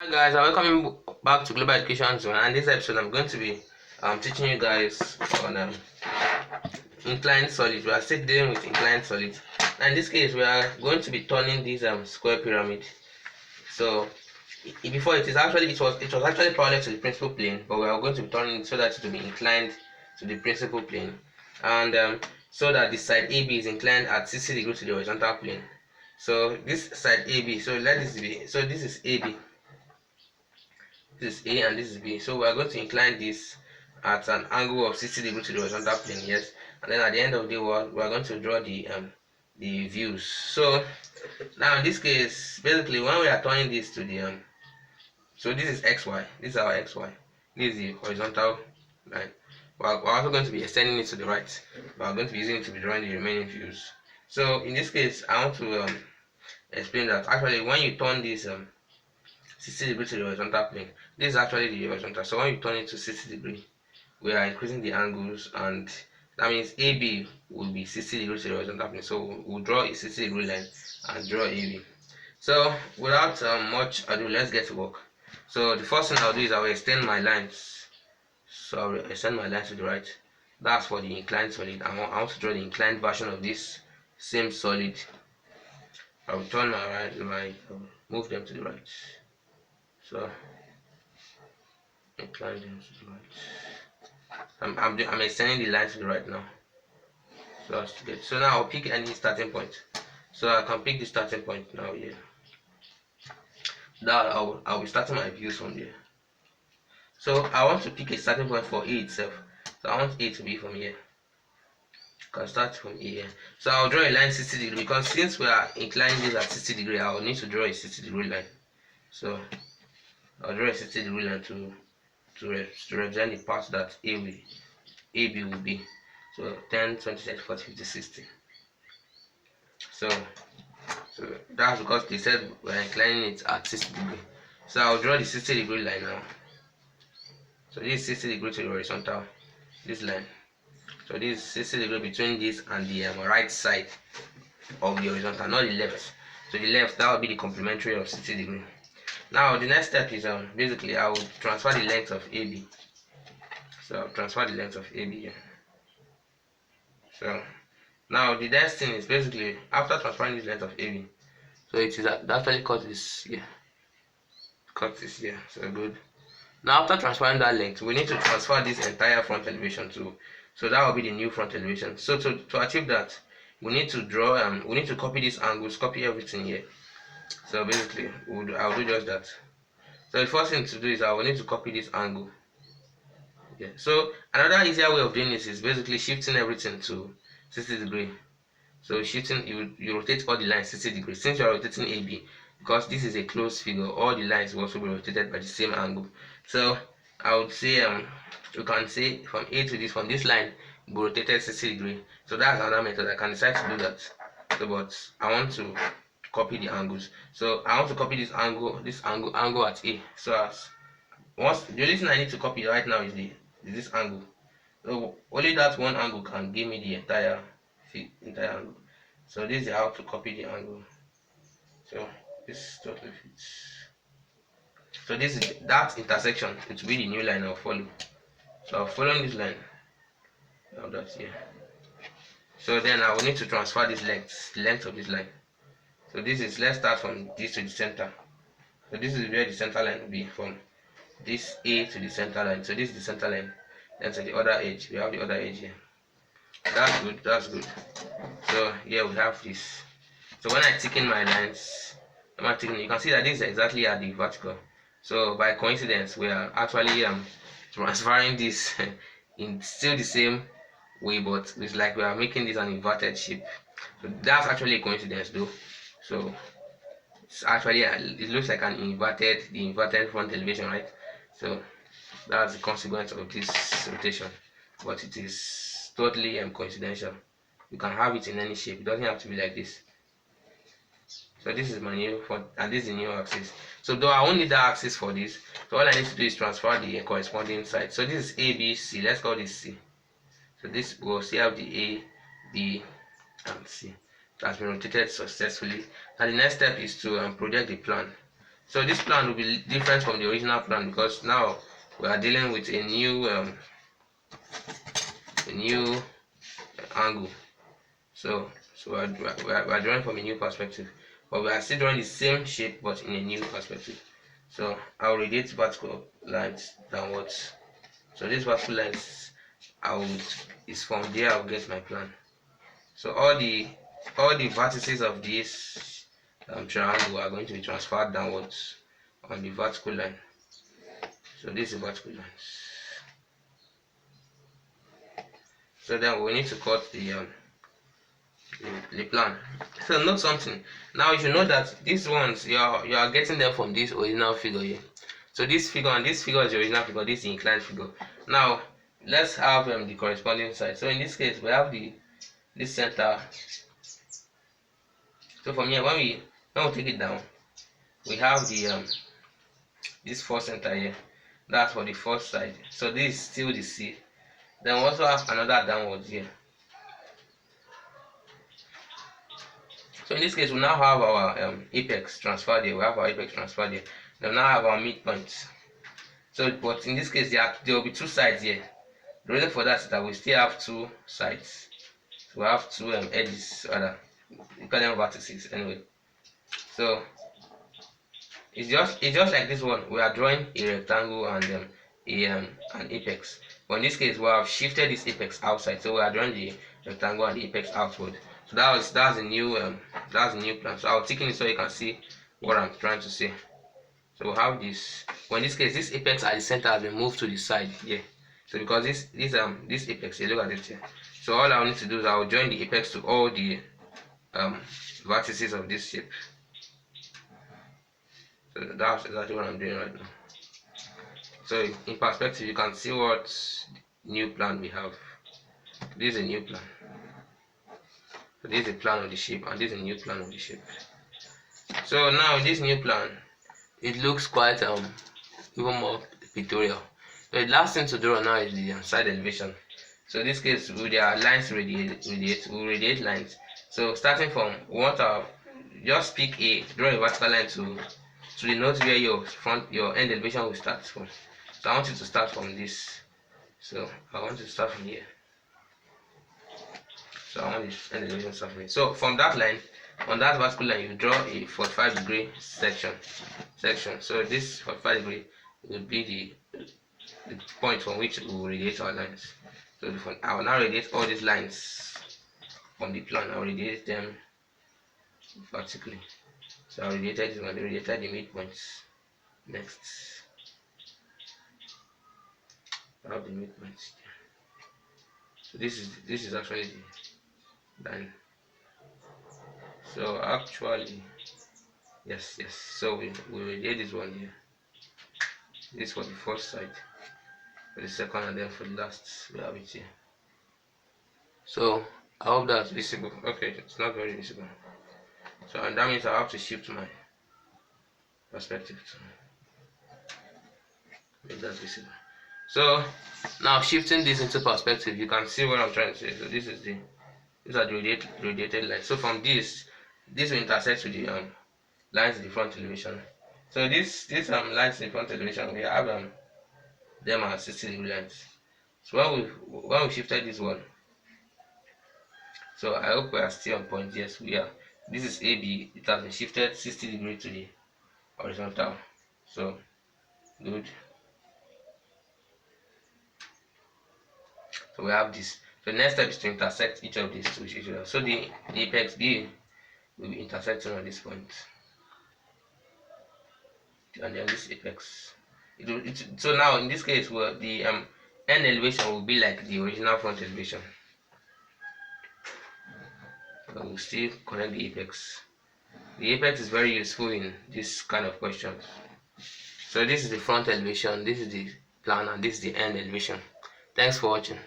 Hi guys, I welcome you back to Global Education Zone, and this episode I'm going to be teaching you guys on inclined solid. We are still dealing with inclined solid. Now in this case we are going to be turning this square pyramid. So before it was actually parallel to the principal plane, but we are going to be turning it so that it will be inclined to the principal plane, and so that the side AB is inclined at 60 degrees to the horizontal plane. So this side AB, so let this be, so this is AB, this is A, and this is B. So we are going to incline this at an angle of 60 degrees to the horizontal plane, yes. And then at the end of the day, we are going to draw the views. So now in this case, basically when we are turning this to the so this is XY, this is our XY, this is the horizontal line. We're also going to be extending it to the right. We are going to be using it to be drawing the remaining views. So in this case, I want to explain that actually when you turn this 60 degrees to the horizontal plane, this is actually the horizontal. So when you turn it to 60 degrees, we are increasing the angles, and that means AB will be 60 degrees to the horizontal plane. So we'll draw a 60 degree line and draw AB. So without much ado, let's get to work. So the first thing I'll do is I'll extend my lines. So I'll extend my lines to the right. That's for the inclined solid. I want to draw the inclined version of this same solid. I'll turn I'll move them to the right. So incline them to the right. I'm extending the line to the right now. So as to get, so now I'll pick any starting point. So I can pick the starting point now here. Now I'll be starting my views from there. So I want to pick a starting point for A itself. So I want A to be from here. I can start from here. So I'll draw a line 60 degrees, because since we are inclining this at 60 degrees, I'll need to draw a 60 degree line. So I'll draw a 60 degree line to represent the part that AB will be. So 10, 20, 30, 40, 50, 60. So that's because they said we're inclining it at 60 degrees. So I'll draw the 60 degree line now. So this is 60 degrees to the horizontal, this line. So this is 60 degrees between this and the right side of the horizontal, not the left. So the left, that will be the complementary of 60 degrees. Now the next step is basically I will transfer the length of AB. So I'll transfer the length of AB here. So now the next thing is basically after transferring this length of AB, so it is actually cut this here. Cut this here. So good. Now after transferring that length, we need to transfer this entire front elevation too. So that will be the new front elevation. So to achieve that, we need to draw we need to copy these angles, copy everything here. So basically I'll do just that. So the first thing to do is I will need to copy this angle. Yeah. So another easier way of doing this is basically shifting everything to 60 degrees. So shifting, you rotate all the lines 60 degrees. Since you are rotating AB, because this is a closed figure, all the lines will also be rotated by the same angle. So I would say you can say from A to this, from this line be rotated 60 degrees. So that's another method. I can decide to do that. So but I want to copy the angles. So I want to copy this angle at A. So as once the only thing I need to copy right now is this angle. So only that one angle can give me the entire angle. So this is how to copy the angle. So this totally fits. So this is that intersection. It will be the new line I'll follow. So I'm following this line. Now that's here. So then I will need to transfer this length of this line. So this is, let's start from this to the center. So this is where the center line will be, from this A to the center line. So this is the center line. Then to the other edge, we have the other edge here. That's good, that's good. So here we have this. So when I tick in my lines, you can see that this is exactly at the vertical. So by coincidence, we are actually transferring this in still the same way, but it's like we are making this an inverted shape. So that's actually a coincidence though. So it's actually it looks like the inverted front elevation, right? So that's the consequence of this rotation, but it is totally coincidental. You can have it in any shape. It doesn't have to be like this. So this is my new front, and this is the new axis. So though I won't need that axis for this, so all I need to do is transfer the corresponding side. So this is A, B, C. Let's call this C. So this will still have the A, B, and C. It has been rotated successfully. And the next step is to project the plan. So this plan will be different from the original plan because now we are dealing with a new angle. So we are drawing from a new perspective, but we are still drawing the same shape but in a new perspective. So I'll radiate vertical lines downwards. So this vertical lines is from there I'll get my plan. So all the vertices of this triangle are going to be transferred downwards on the vertical line. So this is the vertical lines. So then we need to cut the plan. So note something. Now you should know that these ones you are getting them from this original figure here. So this figure and this figure is the original figure, this is the inclined figure. Now let's have the corresponding side. So in this case we have this center. So from here when we take it down, we have the this first center here. That's for the first side. So this is still the C. Then we also have another downwards here. So in this case, we now have our apex transferred here. We have our apex transferred here. Then we now have our midpoints. So, but in this case, there will be two sides here. The reason for that is that we still have two sides. So we have two edges, rather. We call them vertices anyway. So it's just like this one. We are drawing a rectangle and an apex. But in this case, we have shifted this apex outside. So we are drawing the rectangle and the apex outward. So that's the new plan. So I'll tick in it so you can see what I'm trying to say. So we'll have this. But in this case, this apex at the center has been moved to the side here. So because this apex here, look at it here. So all I need to do is I'll join the apex to all the vertices of this shape. So that's exactly what I'm doing right now. So in perspective, you can see what new plan we have. This is a new plan. So this is a plan of the shape, and this is a new plan of the shape. So now this new plan, it looks quite even more pictorial. So the last thing to draw now is the side elevation. So in this case, with their lines we'll radiate lines. So starting from, we want to just pick draw a vertical line to denote where your end elevation will start from. So I want you to start from this. So I want you to start from here. So I want this end elevation to start from here. So from that line, on that vertical line, you draw a 45-degree section. So this 45 degree will be the point from which we will radiate our lines. So I will now radiate all these lines on the plan. I will radiate them vertically. So I radiated this one, radiated the midpoints. Next, I have the midpoints. So this is actually the line. So actually, yes. So we radiate this one here. This for the first side, for the second, and then for the last we have it here. So I hope that's visible. Okay, it's not very visible. So and that means I have to shift my perspective to make that visible. So now shifting this into perspective, you can see what I'm trying to say. So these are the radiated lines. So from this will intersect with the lines in the front elevation. So these lines in the front elevation, we have them are 60-degree lines. So when we shifted this one, so I hope we are still on point. Yes, we are. This is AB. It has been shifted 60 degrees to the horizontal. So good. So we have this. So the next step is to intersect each of these two with each other. So the apex B will be intersecting on this point, and then this apex. So now in this case, the end elevation will be like the original front elevation. So we'll still connect the apex. The apex is very useful in this kind of questions. So this is the front elevation, this is the plan, and this is the end elevation. Thanks for watching.